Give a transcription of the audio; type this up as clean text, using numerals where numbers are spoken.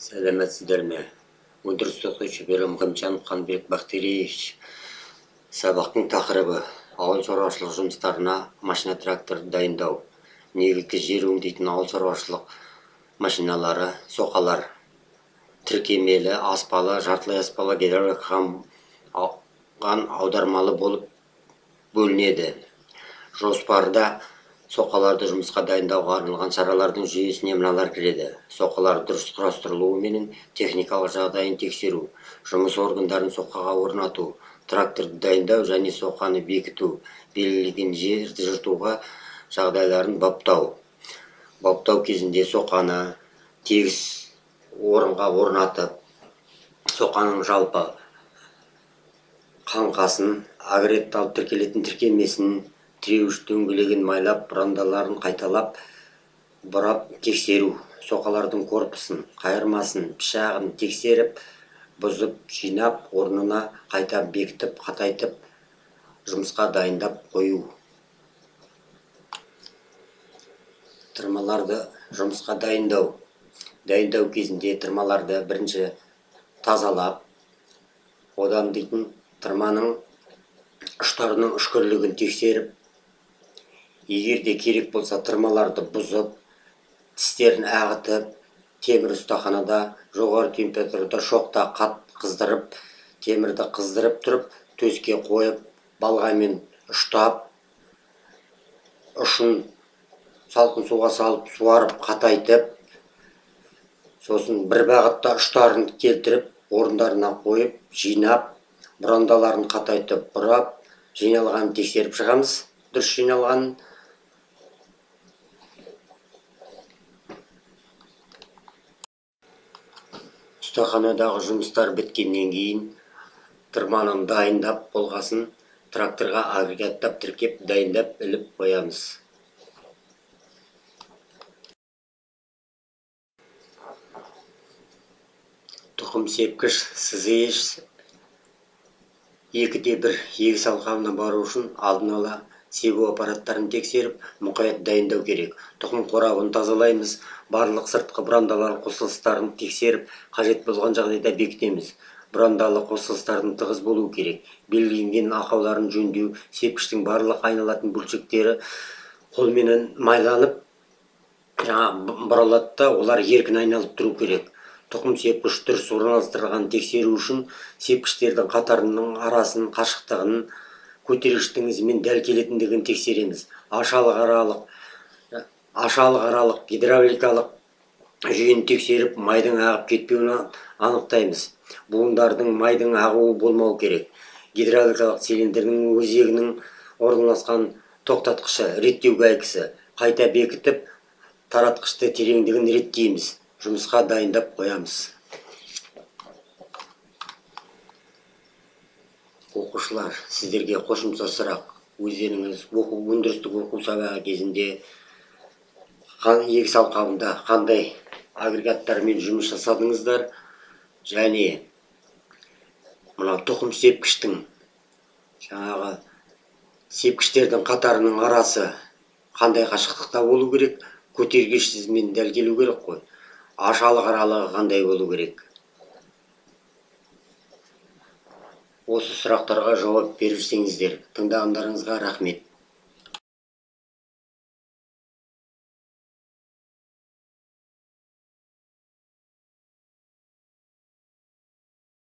Сәлеметсіздер ме? Өндіріс оқытушы Берімхамжан Қанбек Бақтириевич. Сабақтың тақырыбы ауыл шаруашылық жұмыстарына машина трактор дайындау. Негізгі жер өңдейтін ауыл шаруашылық машиналары, соқалар, тіркемелі, аспалы, жартылай аспалы, гидравликаға аудармалы болып бөлінеді. Жоспарда соқаларды жұмысқа дайындауға арналған шаралардың жүйесіне мыналар кіреді: соқалар дұрыс құрастырылуы менен техникалық жағдайын тексеру, жұмыс органдарын соқаға орнату, тракторды дайындау және соқаны бекіту, белгіленген жерді жыртуға жағдайларын баптау. Баптау кезінде соқаны тегіс орынға орнатып, соқаның жалпы қаңқасын, агрегатталып тіркелетін тіркемесін, тіреуіш дөңгелегін майлап, бұрандаларын қайталап, бұрап тексеру, соқалардың корпусын, қайырмасын, пышағын тексеріп, бұзып, жинап, орнына қайта бекітіп, қатайтып, жұмысқа дайындап қою. Тырмаларды жұмысқа дайындау. Дайындау кезінде тырмаларды бірінші тазалап, одан дейтін тырманың ұштарының үшкірлігін тексеріп, егерде керек болса тырмаларды бұзып, тістерін ағытып, темір ұстаханада жоғары температурада шоқта қыздырып, темірді қыздырып тұрып, төске қойып, балғамен ұштап, ұшын салқын суға салып, суарып, қатайтып, сосын бір бағытта ұштарын келтіріп, орындарына қойып, жинап, бұрандаларын қатайтып, бұрап, жиналғанын тексеріп шығамыз, дұрыс жиналғанын. Ұстаханадағы жұмыстар біткеннен кейін тырманың дайындап болғасын тракторға агрегаттап тіркеп, дайындап, іліп қоямыз. Тұқым сепкіш, сызғыш 2:1 егіс алқабына бару үшін алдын ала себу аппараттарын тексеріп, мұқият дайындау керек. Тұқым қорабын тазалаймыз, барлық сыртқы бұрандалар қосылыстарын тексеріп, қажет болған жағдайда бекітеміз. Бұрандалы қосылыстардың тығыз болу керек. Белгіленген ақауларын жөндеу, сепкіштің барлық айналатын бөлшектері қолменен майланып, бұралады да, олар еркін айналып тұру керек. Тұқым сепкіш дұрыс орналастырылғанын тексеру үшін сепкіштердің қатарының арасын, қашықтығын, көтергіштің ізімен дәл келетіндігін тексереміз. Ашалық аралық гидравликалық жүйені тексеріп, майдың ағып кетпеуін анықтаймыз. Буындардың майдың ағуы болмау керек. Гидравликалық цилиндрдің өзегінің орналасқан тоқтатқышы, реттеу гайкасы, қайта бекітіп, таратқышты тереңдігін реттейміз. Жұмысқа дайындап қоямыз. Оқушылар, сіздерге қосымша сұрақ. Өздеріңіз өндірістік оқу сабағы кезінде егіс алқабында қандай агрегаттармен жұмыс жасадыңыздар, және мынау тұқым сепкіштің, жаңағы сепкіштердің қатарының арасы қандай қашықтықта болу керек, көтергіш ізімен дәл келу керек қой. Ашалық аралығы қандай болу керек. Осы сұрақтарға жауап берсеңіздер. Тыңдағандарыңызға рахмет.